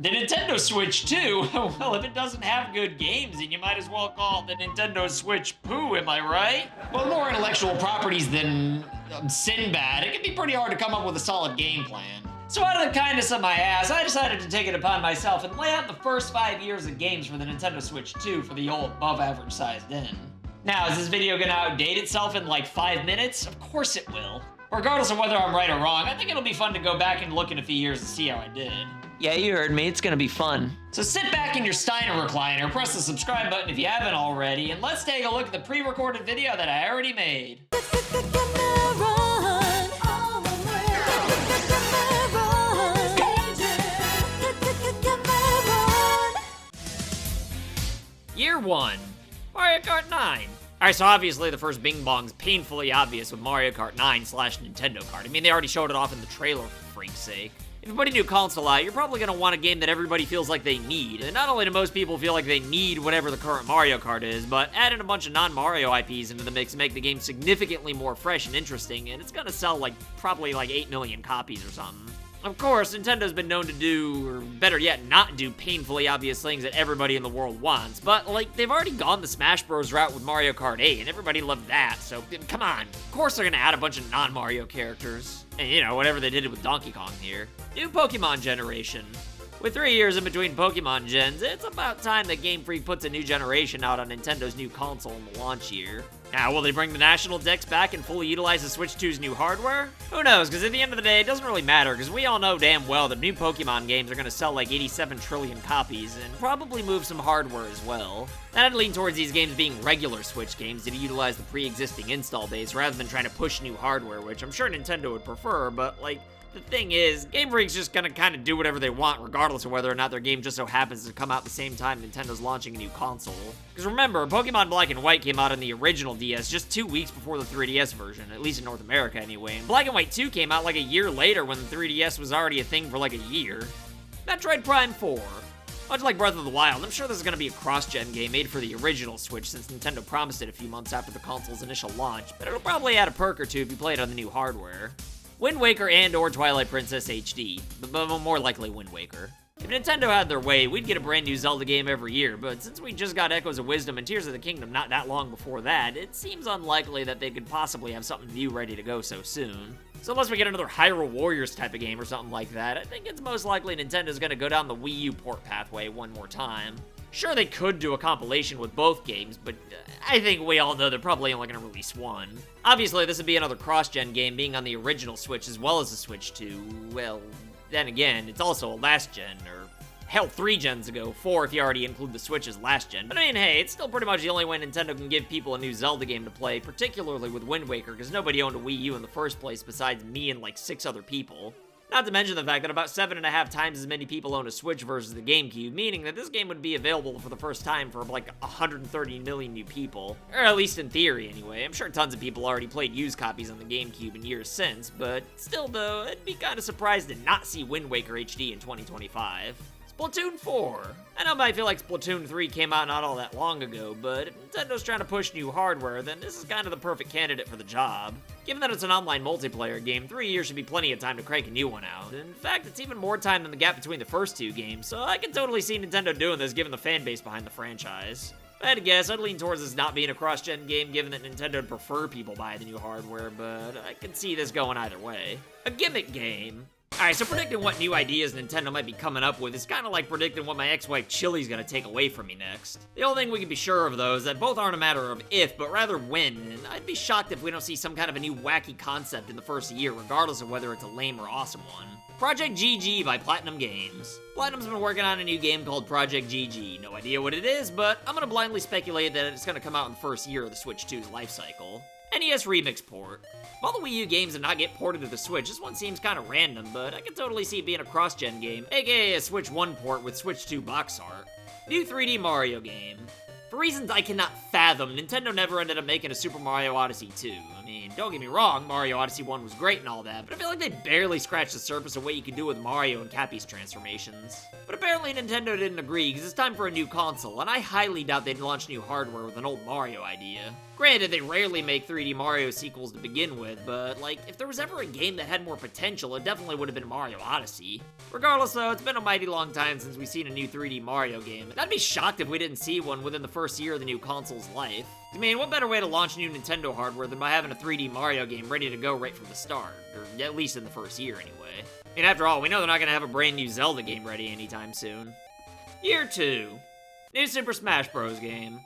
The Nintendo Switch 2? Well, if it doesn't have good games, then you might as well call it the Nintendo Switch poo, am I right? Well, more intellectual properties than Sinbad, it can be pretty hard to come up with a solid game plan. So out of the kindness of my ass, I decided to take it upon myself and lay out the first 5 years of games for the Nintendo Switch 2 for the old above-average sized in. Now, is this video gonna outdate itself in like 5 minutes? Of course it will. Regardless of whether I'm right or wrong, I think it'll be fun to go back and look in a few years and see how I did. Yeah, you heard me. It's gonna be fun. So sit back in your Steiner recliner, press the subscribe button if you haven't already, and let's take a look at the pre-recorded video that I already made. Year 1, Mario Kart 9. Alright, so obviously the first bing bong's painfully obvious with Mario Kart 9 / Nintendo Kart. I mean, they already showed it off in the trailer, for freak's sake. If you put a new console out, you're probably going to want a game that everybody feels like they need. And not only do most people feel like they need whatever the current Mario Kart is, but adding a bunch of non-Mario IPs into the mix make the game significantly more fresh and interesting, and it's going to sell probably 8 million copies or something. Of course, Nintendo's been known to do, or better yet, not do painfully obvious things that everybody in the world wants, but, they've already gone the Smash Bros. Route with Mario Kart 8, and everybody loved that, so come on. Of course they're gonna add a bunch of non-Mario characters. And, whatever they did with Donkey Kong here. New Pokemon generation. With 3 years in between Pokemon gens, it's about time that Game Freak puts a new generation out on Nintendo's new console in the launch year. Now, will they bring the National Dex back and fully utilize the Switch 2's new hardware? Who knows, because at the end of the day, it doesn't really matter, because we all know damn well that new Pokemon games are going to sell 87 trillion copies, and probably move some hardware as well. And I'd lean towards these games being regular Switch games that utilize the pre-existing install base, rather than trying to push new hardware, which I'm sure Nintendo would prefer, but, the thing is, Game Freak's just gonna kind of do whatever they want, regardless of whether or not their game just so happens to come out the same time Nintendo's launching a new console. Because remember, Pokemon Black and White came out on the original DS just 2 weeks before the 3DS version, at least in North America anyway, and Black and White 2 came out a year later when the 3DS was already a thing for a year. Metroid Prime 4. Much like Breath of the Wild, I'm sure this is going to be a cross-gen game made for the original Switch since Nintendo promised it a few months after the console's initial launch, but it'll probably add a perk or two if you play it on the new hardware. Wind Waker and/or Twilight Princess HD, but more likely Wind Waker. If Nintendo had their way, we'd get a brand new Zelda game every year, but since we just got Echoes of Wisdom and Tears of the Kingdom not that long before that, it seems unlikely that they could possibly have something new ready to go so soon. So unless we get another Hyrule Warriors type of game or something like that, I think it's most likely Nintendo's gonna go down the Wii U port pathway one more time. Sure, they could do a compilation with both games, but I think we all know they're probably only going to release one. Obviously, this would be another cross-gen game being on the original Switch as well as the Switch 2. Well, then again, it's also a last-gen, or hell, 3 gens ago, 4 if you already include the Switch as last-gen. But I mean, hey, it's still pretty much the only way Nintendo can give people a new Zelda game to play, particularly with Wind Waker, because nobody owned a Wii U in the first place besides me and 6 other people. Not to mention the fact that about 7.5 times as many people own a Switch versus the GameCube, meaning that this game would be available for the first time for 130 million new people. Or at least in theory, anyway. I'm sure tons of people already played used copies on the GameCube in years since, but still though, I'd be kinda surprised to not see Wind Waker HD in 2025. Splatoon 4. I know it might feel like Splatoon 3 came out not all that long ago, but if Nintendo's trying to push new hardware, then this is kind of the perfect candidate for the job. Given that it's an online multiplayer game, 3 years should be plenty of time to crank a new one out. In fact, it's even more time than the gap between the first 2 games, so I can totally see Nintendo doing this given the fan base behind the franchise. If I had to guess, I'd lean towards this not being a cross-gen game given that Nintendo would prefer people buy the new hardware, but I could see this going either way. A gimmick game. Alright, so predicting what new ideas Nintendo might be coming up with is kind of like predicting what my ex-wife Chili's gonna take away from me next. The only thing we can be sure of, though, is that both aren't a matter of if, but rather when, and I'd be shocked if we don't see some kind of a new wacky concept in the first year, regardless of whether it's a lame or awesome one. Project GG by Platinum Games. Platinum's been working on a new game called Project GG. No idea what it is, but I'm gonna blindly speculate that it's gonna come out in the first year of the Switch 2's lifecycle. NES Remix port. Of all the Wii U games that not get ported to the Switch, this one seems kinda random, but I can totally see it being a cross-gen game, aka a Switch 1 port with Switch 2 box art. New 3D Mario game. For reasons I cannot fathom, Nintendo never ended up making a Super Mario Odyssey 2. I mean, don't get me wrong, Mario Odyssey 1 was great and all that, but I feel like they barely scratched the surface of what you could do with Mario and Cappy's transformations. But apparently Nintendo didn't agree, because it's time for a new console, and I highly doubt they'd launch new hardware with an old Mario idea. Granted, they rarely make 3D Mario sequels to begin with, but, like, if there was ever a game that had more potential, it definitely would have been Mario Odyssey. Regardless, though, it's been a mighty long time since we've seen a new 3D Mario game, and I'd be shocked if we didn't see one within the first year of the new console's life. I mean, what better way to launch new Nintendo hardware than by having a 3D Mario game ready to go right from the start, or at least in the first year anyway. I mean, after all, we know they're not gonna have a brand new Zelda game ready anytime soon. Year 2. New Super Smash Bros. Game.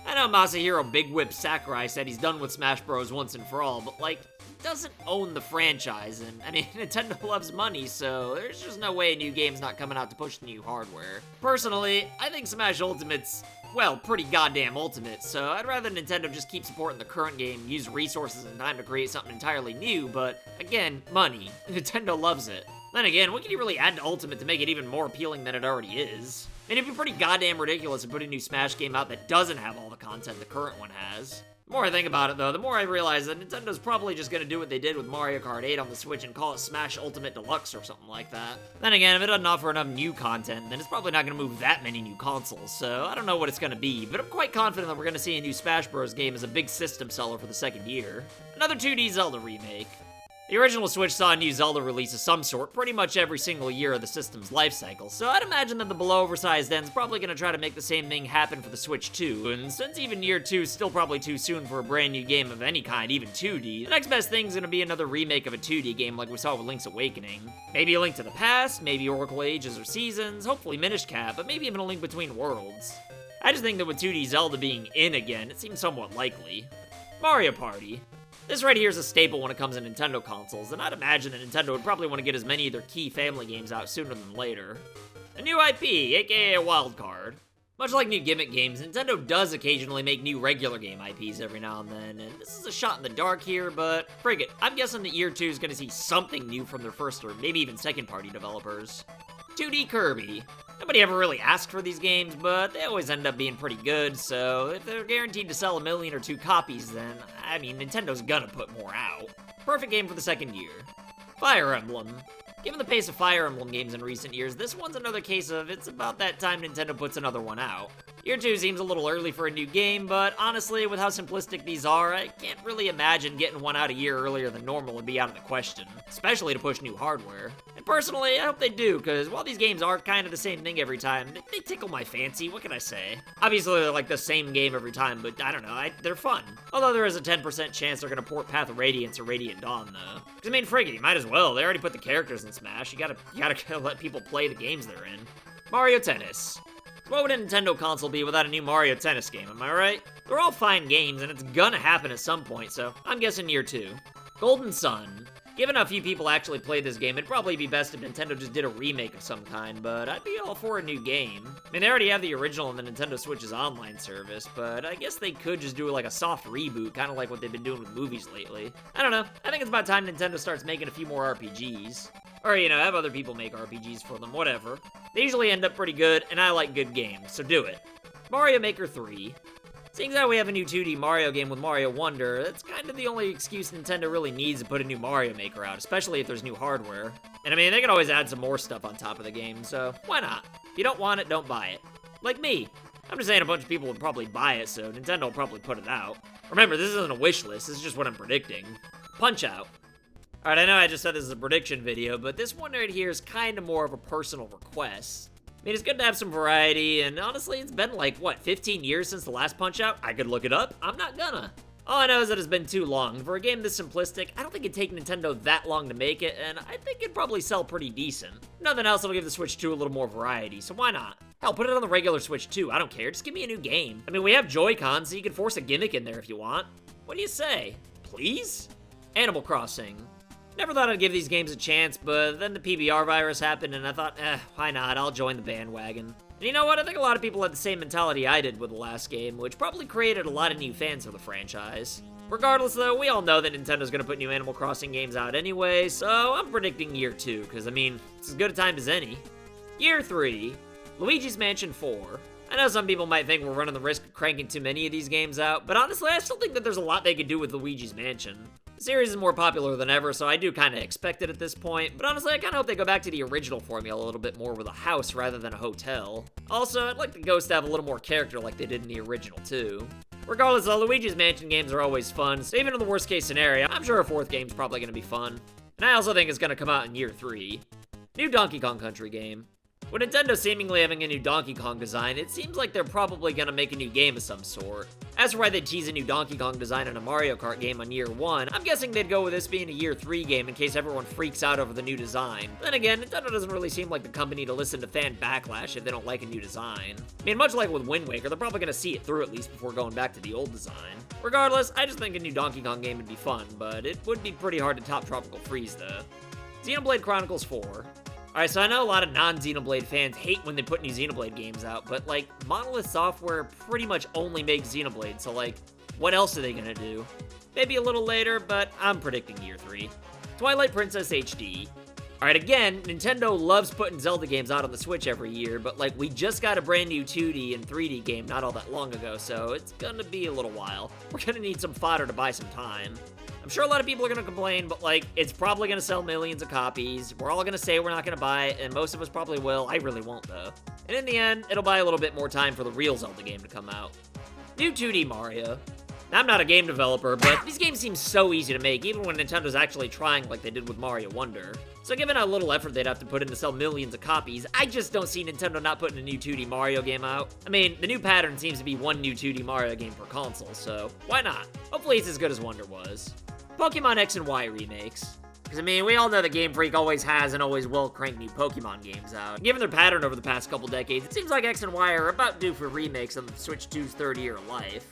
I know Masahiro Big Whip Sakurai said he's done with Smash Bros. Once and for all, but, like, he doesn't own the franchise, and, I mean, Nintendo loves money, so there's just no way a new game's not coming out to push the new hardware. Personally, I think Smash Ultimate's, well, pretty goddamn ultimate, so I'd rather Nintendo just keep supporting the current game, use resources and time to create something entirely new, but, again, money. Nintendo loves it. Then again, what can you really add to Ultimate to make it even more appealing than it already is? I mean, it'd be pretty goddamn ridiculous to put a new Smash game out that doesn't have all the content the current one has. The more I think about it, though, the more I realize that Nintendo's probably just gonna do what they did with Mario Kart 8 on the Switch and call it Smash Ultimate Deluxe or something like that. Then again, if it doesn't offer enough new content, then it's probably not gonna move that many new consoles, so I don't know what it's gonna be, but I'm quite confident that we're gonna see a new Smash Bros. Game as a big system seller for the second year. Another 2D Zelda remake. The original Switch saw a new Zelda release of some sort pretty much every single year of the system's life cycle, so I'd imagine that the below-oversized end's probably gonna try to make the same thing happen for the Switch too, and since even year 2 is still probably too soon for a brand new game of any kind, even 2D, the next best thing's gonna be another remake of a 2D game like we saw with Link's Awakening. Maybe a Link to the Past, maybe Oracle Ages or Seasons, hopefully Minish Cap, but maybe even a Link Between Worlds. I just think that with 2D Zelda being in again, it seems somewhat likely. Mario Party. This right here is a staple when it comes to Nintendo consoles, and I'd imagine that Nintendo would probably want to get as many of their key family games out sooner than later. A new IP, aka a wild card. Much like new gimmick games, Nintendo does occasionally make new regular game IPs every now and then, and this is a shot in the dark here, but frig it, I'm guessing that year 2 is going to see something new from their first or maybe even second party developers. 2D Kirby. Nobody ever really asked for these games, but they always end up being pretty good, so if they're guaranteed to sell 1 million or 2 copies, then, I mean, Nintendo's gonna put more out. Perfect game for the second year. Fire Emblem. Given the pace of Fire Emblem games in recent years, this one's another case of it's about that time Nintendo puts another one out. Year 2 seems a little early for a new game, but honestly, with how simplistic these are, I can't really imagine getting one out a year earlier than normal would be out of the question, especially to push new hardware. And personally, I hope they do, because while these games are kind of the same thing every time, they tickle my fancy, what can I say? Obviously, they're like the same game every time, but I don't know, they're fun. Although there is a 10% chance they're gonna port Path of Radiance or Radiant Dawn, though. Because, I mean, friggin', you might as well, they already put the characters in Smash, you gotta let people play the games they're in. Mario Tennis. What would a Nintendo console be without a new Mario Tennis game, am I right? They're all fine games, and it's gonna happen at some point, so I'm guessing year 2. Golden Sun. Given how few people actually played this game, it'd probably be best if Nintendo just did a remake of some kind, but I'd be all for a new game. I mean, they already have the original on the Nintendo Switch's online service, but I guess they could just do like a soft reboot, kind of like what they've been doing with movies lately. I don't know, I think it's about time Nintendo starts making a few more RPGs. Or, you know, have other people make RPGs for them, whatever. They usually end up pretty good, and I like good games, so do it. Mario Maker 3. Seeing how we have a new 2D Mario game with Mario Wonder, that's kind of the only excuse Nintendo really needs to put a new Mario Maker out, especially if there's new hardware. And I mean, they can always add some more stuff on top of the game, so why not? If you don't want it, don't buy it. Like me. I'm just saying a bunch of people would probably buy it, so Nintendo will probably put it out. Remember, this isn't a wish list, this is just what I'm predicting. Punch-Out! Alright, I know I just said this is a prediction video, but this one right here is kind of more of a personal request. I mean, it's good to have some variety, and honestly, it's been like, what, 15 years since the last Punch-Out? I could look it up. I'm not gonna. All I know is that it's been too long. For a game this simplistic, I don't think it'd take Nintendo that long to make it, and I think it'd probably sell pretty decent. If nothing else, it'll give the Switch 2 a little more variety, so why not? Hell, put it on the regular Switch 2. I don't care. Just give me a new game. I mean, we have Joy-Cons, so you can force a gimmick in there if you want. What do you say? Please? Animal Crossing. Never thought I'd give these games a chance, but then the PBR virus happened, and I thought, why not? I'll join the bandwagon. And you know what? I think a lot of people had the same mentality I did with the last game, which probably created a lot of new fans for the franchise. Regardless, though, we all know that Nintendo's gonna put new Animal Crossing games out anyway, so I'm predicting year 2, because, I mean, it's as good a time as any. Year 3, Luigi's Mansion 4. I know some people might think we're running the risk of cranking too many of these games out, but honestly, I still think that there's a lot they could do with Luigi's Mansion. The series is more popular than ever, so I do kind of expect it at this point, but honestly, I kind of hope they go back to the original formula a little bit more with a house rather than a hotel. Also, I'd like the ghosts to have a little more character like they did in the original too. Regardless, the Luigi's Mansion games are always fun, so even in the worst case scenario, I'm sure a fourth game's probably going to be fun. And I also think it's going to come out in year 3. New Donkey Kong Country game. With Nintendo seemingly having a new Donkey Kong design, it seems like they're probably gonna make a new game of some sort. As for why they'd tease a new Donkey Kong design in a Mario Kart game on year 1, I'm guessing they'd go with this being a year 3 game in case everyone freaks out over the new design. Then again, Nintendo doesn't really seem like the company to listen to fan backlash if they don't like a new design. I mean, much like with Wind Waker, they're probably gonna see it through at least before going back to the old design. Regardless, I just think a new Donkey Kong game would be fun, but it would be pretty hard to top Tropical Freeze though. Xenoblade Chronicles 4. Alright, so I know a lot of non-Xenoblade fans hate when they put new Xenoblade games out, but, like, Monolith Software pretty much only makes Xenoblade, so, like, what else are they gonna do? Maybe a little later, but I'm predicting year 3. Twilight Princess HD. Alright, again, Nintendo loves putting Zelda games out on the Switch every year, but, like, we just got a brand new 2D and 3D game not all that long ago, so it's gonna be a little while. We're gonna need some fodder to buy some time. I'm sure a lot of people are gonna complain, but like, it's probably gonna sell millions of copies. We're all gonna say we're not gonna buy it, and most of us probably will. I really won't, though. And in the end, it'll buy a little bit more time for the real Zelda game to come out. New 2D Mario. I'm not a game developer, but these games seem so easy to make, even when Nintendo's actually trying like they did with Mario Wonder. So given how little effort they'd have to put in to sell millions of copies, I just don't see Nintendo not putting a new 2D Mario game out. I mean, the new pattern seems to be one new 2D Mario game per console, so why not? Hopefully it's as good as Wonder was. Pokemon X and Y remakes. Because, I mean, we all know that Game Freak always has and always will crank new Pokemon games out. Given their pattern over the past couple decades, it seems like X and Y are about due for remakes on the Switch 2's third year of life.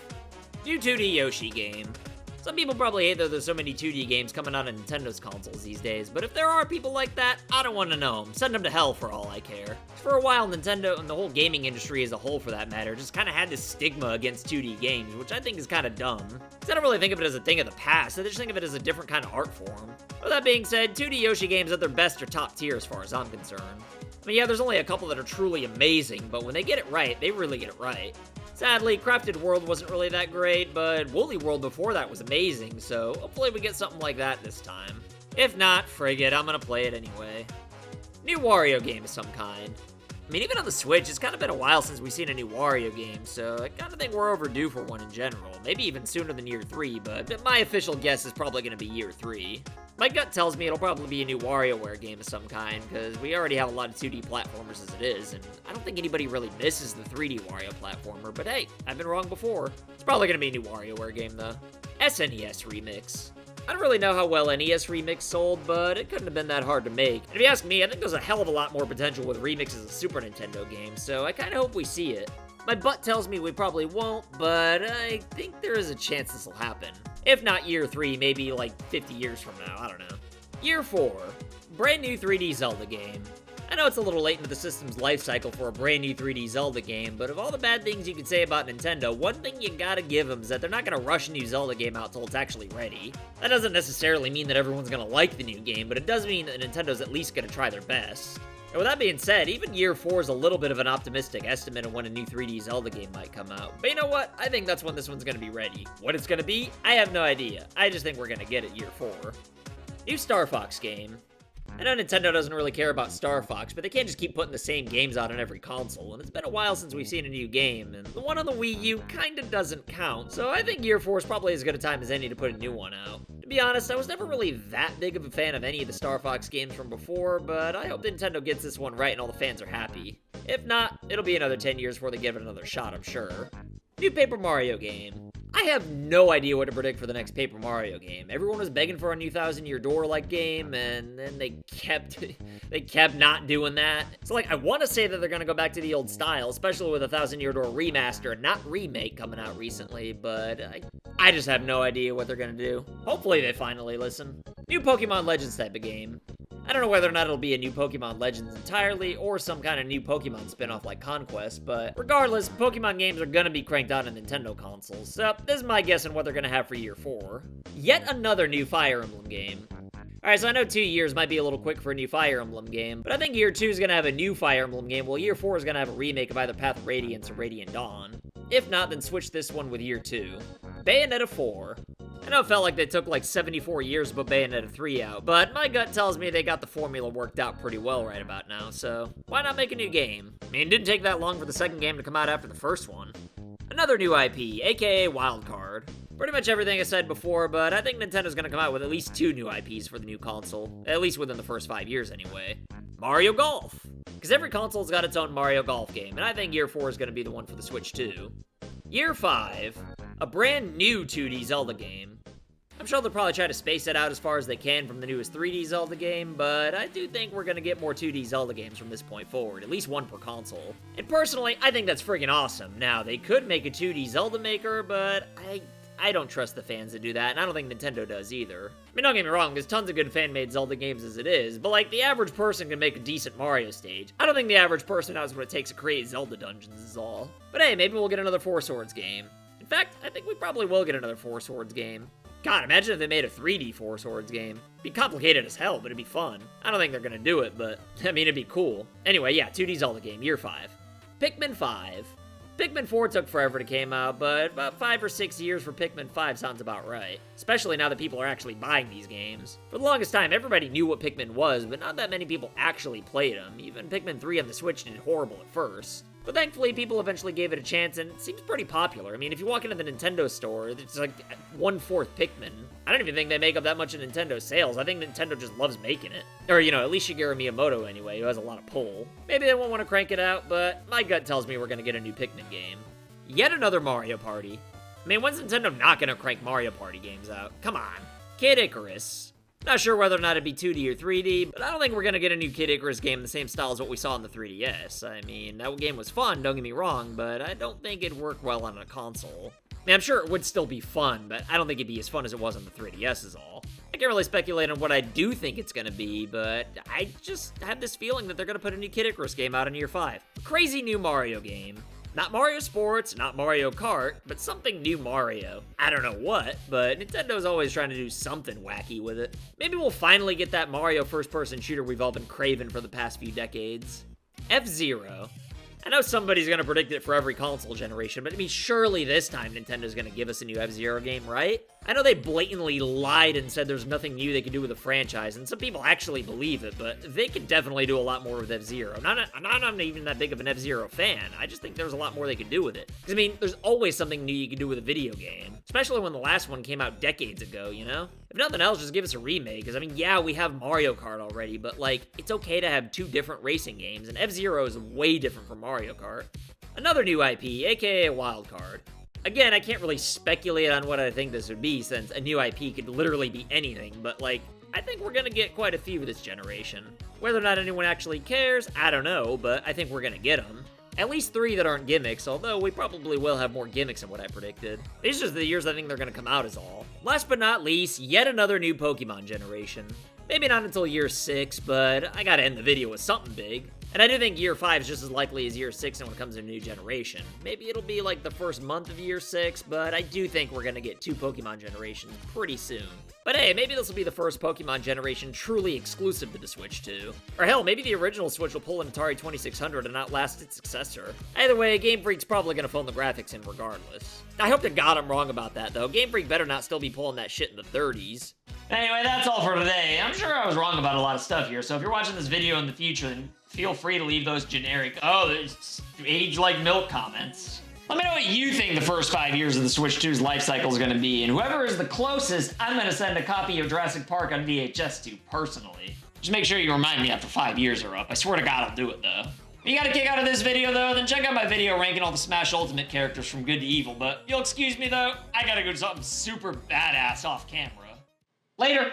New 2D Yoshi game. Some people probably hate that there's so many 2D games coming out on Nintendo's consoles these days, but if there are people like that, I don't want to know them. Send them to hell for all I care. For a while, Nintendo, and the whole gaming industry as a whole for that matter, just kind of had this stigma against 2D games, which I think is kind of dumb. Because I don't really think of it as a thing of the past, I just think of it as a different kind of art form. With that being said, 2D Yoshi games at their best are top tier as far as I'm concerned. I mean, yeah, there's only a couple that are truly amazing, but when they get it right, they really get it right. Sadly, Crafted World wasn't really that great, but Woolly World before that was amazing, so hopefully we get something like that this time. If not, frig it, I'm gonna play it anyway. New Wario game of some kind. I mean, even on the Switch, it's kind of been a while since we've seen a new Wario game, so I kind of think we're overdue for one in general. Maybe even sooner than year 3, but my official guess is probably gonna be year 3. My gut tells me it'll probably be a new WarioWare game of some kind, because we already have a lot of 2D platformers as it is, and I don't think anybody really misses the 3D Wario platformer, but hey, I've been wrong before. It's probably gonna be a new WarioWare game, though. SNES Remix. I don't really know how well NES Remix sold, but it couldn't have been that hard to make. And if you ask me, I think there's a hell of a lot more potential with Remix as a Super Nintendo game, so I kinda hope we see it. My butt tells me we probably won't, but I think there is a chance this will happen. If not year 3, maybe like 50 years from now, I don't know. Year 4, brand new 3D Zelda game. I know it's a little late into the system's life cycle for a brand new 3D Zelda game, but of all the bad things you could say about Nintendo, one thing you gotta give them is that they're not gonna rush a new Zelda game out till it's actually ready. That doesn't necessarily mean that everyone's gonna like the new game, but it does mean that Nintendo's at least gonna try their best. And with that being said, even year 4 is a little bit of an optimistic estimate of when a new 3D Zelda game might come out. But you know what? I think that's when this one's gonna be ready. What it's gonna be? I have no idea. I just think we're gonna get it year 4. New Star Fox game. I know Nintendo doesn't really care about Star Fox, but they can't just keep putting the same games out on every console, and it's been a while since we've seen a new game, and the one on the Wii U kinda doesn't count, so I think year 4 is probably as good a time as any to put a new one out. To be honest, I was never really that big of a fan of any of the Star Fox games from before, but I hope Nintendo gets this one right and all the fans are happy. If not, it'll be another 10 years before they give it another shot, I'm sure. New Paper Mario game. I have no idea what to predict for the next Paper Mario game. Everyone was begging for a new Thousand Year Door-like game, and then they kept not doing that. So, like, I want to say that they're going to go back to the old style, especially with a Thousand Year Door remaster, and not remake, coming out recently, but I just have no idea what they're going to do. Hopefully they finally listen. New Pokémon Legends type of game. I don't know whether or not it'll be a new Pokemon Legends entirely, or some kind of new Pokemon spin-off like Conquest, but regardless, Pokemon games are gonna be cranked out on Nintendo consoles, so this is my guess on what they're gonna have for year 4. Yet another new Fire Emblem game. Alright, so I know 2 years might be a little quick for a new Fire Emblem game, but I think year 2 is gonna have a new Fire Emblem game, while year 4 is gonna have a remake of either Path of Radiance or Radiant Dawn. If not, then switch this one with year 2. Bayonetta 4. I know it felt like they took like 74 years to put Bayonetta 3 out, but my gut tells me they got the formula worked out pretty well right about now, so why not make a new game? I mean, it didn't take that long for the second game to come out after the first one. Another new IP, aka Wildcard. Pretty much everything I said before, but I think Nintendo's gonna come out with at least 2 new IPs for the new console, at least within the first 5 years anyway. Mario Golf! Because every console's got its own Mario Golf game, and I think Year 4 is gonna be the one for the Switch too. Year 5, a brand new 2D Zelda game. I'm sure they'll probably try to space it out as far as they can from the newest 3D Zelda game, but I do think we're gonna get more 2D Zelda games from this point forward, at least one per console. And personally, I think that's friggin' awesome. Now, they could make a 2D Zelda maker, but I don't trust the fans to do that, and I don't think Nintendo does either. I mean, don't get me wrong, there's tons of good fan-made Zelda games as it is, but like, the average person can make a decent Mario stage. I don't think the average person knows what it takes to create Zelda dungeons is all. But hey, maybe we'll get another Four Swords game. In fact, I think we probably will get another Four Swords game. God, imagine if they made a 3D Four Swords game. It'd be complicated as hell, but it'd be fun. I don't think they're gonna do it, but, I mean, it'd be cool. Anyway, yeah, 2D Zelda game, Year 5. Pikmin 5. Pikmin 4 took forever to come out, but about 5 or 6 years for Pikmin 5 sounds about right. Especially now that people are actually buying these games. For the longest time, everybody knew what Pikmin was, but not that many people actually played them. Even Pikmin 3 on the Switch did horrible at first. But thankfully, people eventually gave it a chance, and it seems pretty popular. I mean, if you walk into the Nintendo store, it's like 1/4 Pikmin. I don't even think they make up that much in Nintendo sales. I think Nintendo just loves making it. Or, you know, at least Shigeru Miyamoto anyway, who has a lot of pull. Maybe they won't want to crank it out, but my gut tells me we're gonna get a new Pikmin game. Yet another Mario Party. I mean, when's Nintendo not gonna crank Mario Party games out? Come on. Kid Icarus. Not sure whether or not it'd be 2D or 3D, but I don't think we're gonna get a new Kid Icarus game in the same style as what we saw on the 3DS. I mean, that game was fun, don't get me wrong, but I don't think it'd work well on a console. I mean, I'm sure it would still be fun, but I don't think it'd be as fun as it was on the 3DS is all. I can't really speculate on what I do think it's gonna be, but I just have this feeling that they're gonna put a new Kid Icarus game out in Year 5. A crazy new Mario game. Not Mario Sports, not Mario Kart, but something new Mario. I don't know what, but Nintendo's always trying to do something wacky with it. Maybe we'll finally get that Mario first-person shooter we've all been craving for the past few decades. F-Zero. I know somebody's gonna predict it for every console generation, but I mean, surely this time Nintendo's gonna give us a new F-Zero game, right? I know they blatantly lied and said there's nothing new they could do with the franchise, and some people actually believe it, but they could definitely do a lot more with F-Zero. I'm even that big of an F-Zero fan. I just think there's a lot more they could do with it. Because, I mean, there's always something new you can do with a video game. Especially when the last one came out decades ago, you know? If nothing else, just give us a remake. Because, I mean, yeah, we have Mario Kart already, but, like, it's okay to have 2 different racing games, and F-Zero is way different from Mario Kart. Another new IP, aka Wildcard. Again, I can't really speculate on what I think this would be, since a new IP could literally be anything, but, like, I think we're gonna get quite a few this generation. Whether or not anyone actually cares, I don't know, but I think we're gonna get them. At least 3 that aren't gimmicks, although we probably will have more gimmicks than what I predicted. These are just the years I think they're gonna come out is all. Last but not least, yet another new Pokemon generation. Maybe not until Year 6, but I gotta end the video with something big. And I do think Year 5 is just as likely as Year 6 when it comes to a new generation. Maybe it'll be like the first month of Year 6, but I do think we're gonna get 2 Pokemon generations pretty soon. But hey, maybe this will be the first Pokemon generation truly exclusive to the Switch too. Or hell, maybe the original Switch will pull an Atari 2600 and outlast its successor. Either way, Game Freak's probably gonna phone the graphics in regardless. I hope to God I'm wrong about that though. Game Freak better not still be pulling that shit in the 30s. Anyway, that's all for today. I'm sure I was wrong about a lot of stuff here, so if you're watching this video in the future, then feel free to leave those generic, oh, there's age-like-milk comments. Let me know what you think the first 5 years of the Switch 2's life cycle is going to be, and whoever is the closest, I'm going to send a copy of Jurassic Park on VHS to, personally. Just make sure you remind me after 5 years are up. I swear to God I'll do it, though. If you got a kick out of this video, though, then check out my video ranking all the Smash Ultimate characters from good to evil, but you'll excuse me, though, I gotta go do something super badass off camera. Later!